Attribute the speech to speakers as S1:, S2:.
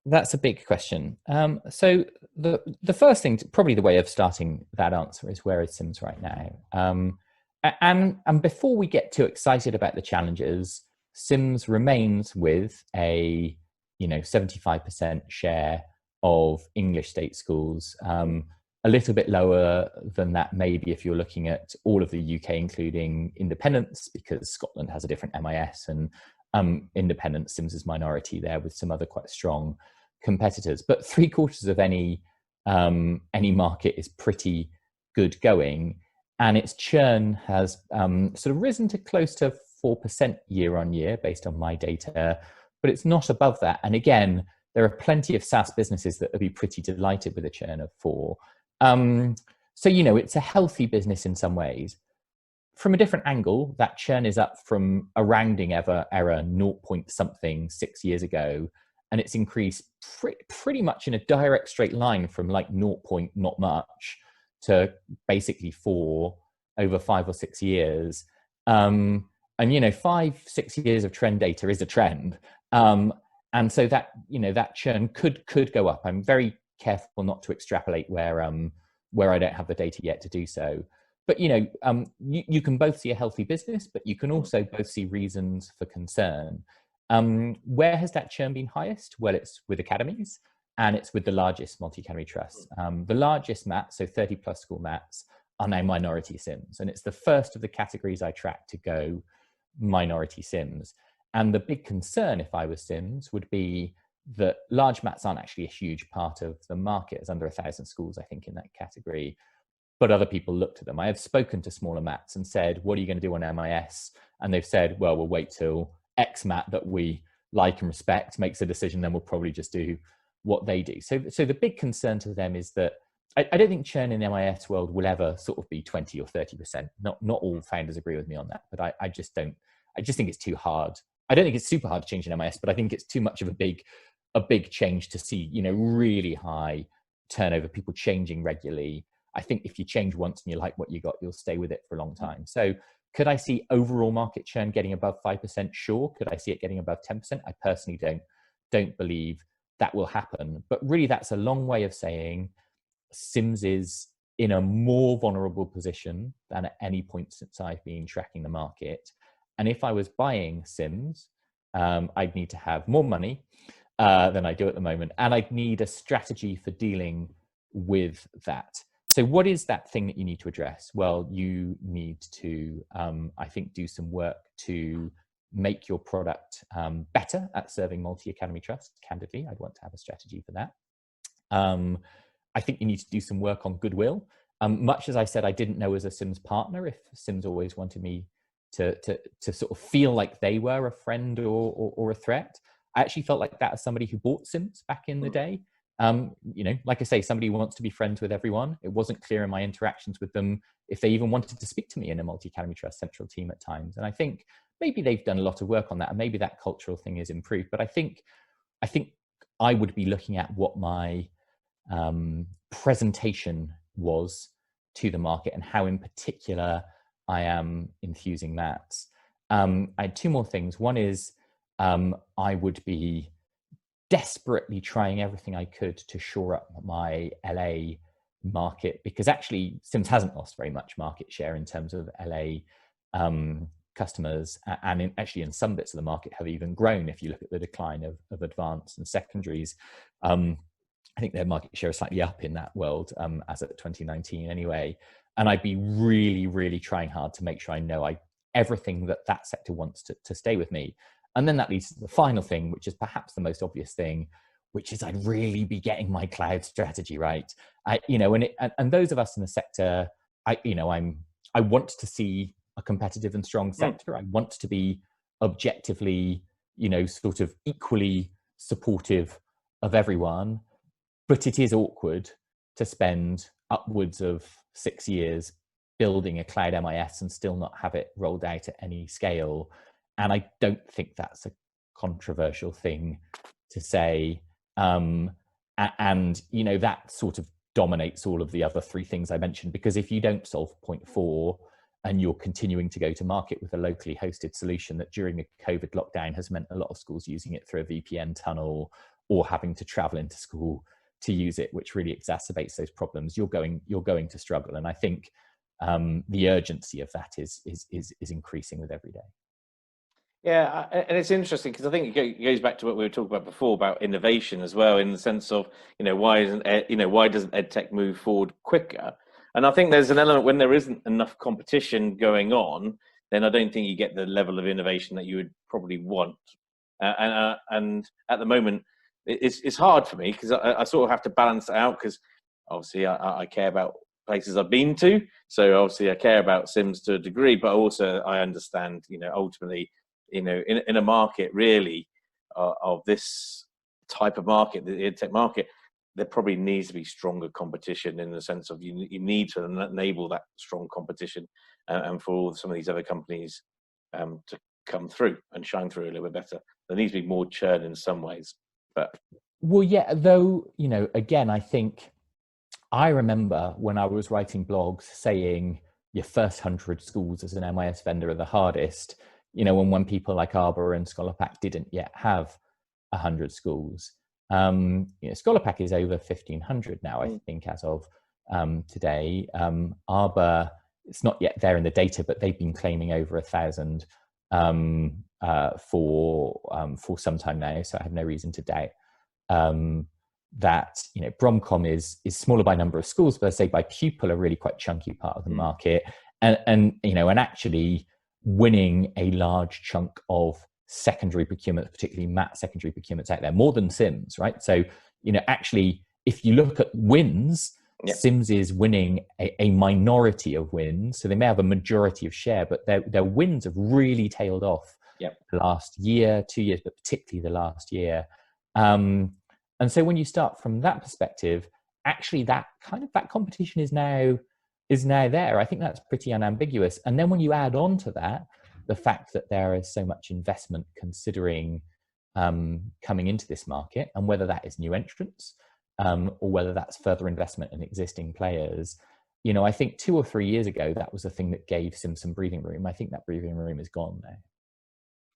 S1: That's a big question. So the first thing, probably the way of starting that answer is where is SIMS right now? And before we get too excited about the challenges, SIMS remains with a 75% share of English state schools. A little bit lower than that, maybe if you're looking at all of the UK, including independents, because Scotland has a different MIS, and independent SIMS is minority there with some other quite strong competitors. But three quarters of any market is pretty good going, and its churn has sort of risen to close to 4% year on year based on my data, but it's not above that. And again, there are plenty of SaaS businesses that would be pretty delighted with a churn of 4. So it's a healthy business in some ways. From a different angle, that churn is up from a rounding error 0 point something 6 years ago, and it's increased pretty much in a direct straight line from like 0 point not much to basically 4 over 5 or 6 years. And 5-6 years of trend data is a trend, and so that that churn could go up. I'm very careful not to extrapolate where I don't have the data yet to do so. But you can both see a healthy business, but you can also both see reasons for concern. Where has that churn been highest? Well, it's with academies, and it's with the largest multi-academy trusts. The largest MATs, so 30 plus school MATs, are now minority SIMS, and it's the first of the categories I track to go minority SIMS. And the big concern, if I was SIMS, would be that large MATs aren't actually a huge part of the market. There's under 1,000 schools, I think, in that category. But other people looked at them. I have spoken to smaller MATs and said, what are you going to do on MIS? And they've said, well, we'll wait till X MAT that we like and respect makes a decision, then we'll probably just do what they do. So the big concern to them is that I don't think churn in the MIS world will ever sort of be 20 or 30%. Not all founders agree with me on that, but I just don't. I just think it's too hard. I don't think it's super hard to change an MIS, but I think it's too much of a big change to see, really high turnover, people changing regularly. I think if you change once and you like what you got, you'll stay with it for a long time. So could I see overall market churn getting above 5%? Sure. Could I see it getting above 10%? I personally don't believe that will happen. But really, that's a long way of saying SIMS is in a more vulnerable position than at any point since I've been tracking the market. And if I was buying SIMS, I'd need to have more money than I do at the moment. And I'd need a strategy for dealing with that. So what is that thing that you need to address? Well, you need to, I think, do some work to make your product better at serving multi-academy trusts. Candidly, I'd want to have a strategy for that. I think you need to do some work on goodwill. Much as I said, I didn't know as a SIMS partner if SIMS always wanted me to sort of feel like they were a friend or a threat. I actually felt like that as somebody who bought SIMS back in the day. Like I say, somebody who wants to be friends with everyone. It wasn't clear in my interactions with them if they even wanted to speak to me in a multi-academy trust central team at times. And I think maybe they've done a lot of work on that, and maybe that cultural thing is improved. But I think I would be looking at what my presentation was to the market and how in particular I am infusing that. I had two more things. One is I would be desperately trying everything I could to shore up my LA market, because actually SIMS hasn't lost very much market share in terms of LA customers, and actually in some bits of the market have even grown if you look at the decline of advanced and secondaries. I think their market share is slightly up in that world as of 2019 anyway. And I'd be really, really trying hard to make sure I know everything that sector wants to stay with me. And then that leads to the final thing, which is perhaps the most obvious thing, which is I'd really be getting my cloud strategy right. And those of us in the sector, I want to see a competitive and strong sector. I want to be objectively, sort of equally supportive of everyone. But it is awkward to spend upwards of 6 years building a cloud MIS and still not have it rolled out at any scale. And I don't think that's a controversial thing to say. And that sort of dominates all of the other three things I mentioned, because if you don't solve point 4 and you're continuing to go to market with a locally hosted solution that during the COVID lockdown has meant a lot of schools using it through a VPN tunnel or having to travel into school to use it, which really exacerbates those problems, you're going to struggle. And I think the urgency of that is increasing with every day.
S2: Yeah, and it's interesting because I think it goes back to what we were talking about before about innovation as well, in the sense of, why doesn't edtech move forward quicker? And I think there's an element when there isn't enough competition going on, then I don't think you get the level of innovation that you would probably want. And at the moment, it's hard for me because I sort of have to balance it out, because obviously I care about places I've been to, so obviously I care about SIMS to a degree, but also I understand, ultimately, in a market really of this type of market, the edtech market, there probably needs to be stronger competition, in the sense of you need to enable that strong competition, and for some of these other companies to come through and shine through a little bit better. There needs to be more churn in some ways. But
S1: well, yeah, though, again, I think I remember when I was writing blogs saying your first 100 schools as an MIS vendor are the hardest, when people like Arbor and Scholarpack didn't yet have 100 schools. Scholarpack is over 1,500 now, I think, as of today. Arbor, it's not yet there in the data, but they've been claiming over 1,000 for some time now, so I have no reason to doubt that Bromcom is smaller by number of schools, but I say by pupil a really quite chunky part of the market, and actually winning a large chunk of secondary procurement, particularly math secondary procurements out there, more than SIMS, right? So actually, if you look at wins, SIMS is winning a minority of wins, so they may have a majority of share, but their wins have really tailed off the last year, 2 years, but particularly the last year. And so when you start from that perspective, actually that competition is now there. I think that's pretty unambiguous. And then when you add on to that the fact that there is so much investment considering coming into this market, and whether that is new entrants or whether that's further investment in existing players, I think 2 or 3 years ago that was the thing that gave SIMS some breathing room. I think that breathing room is gone now.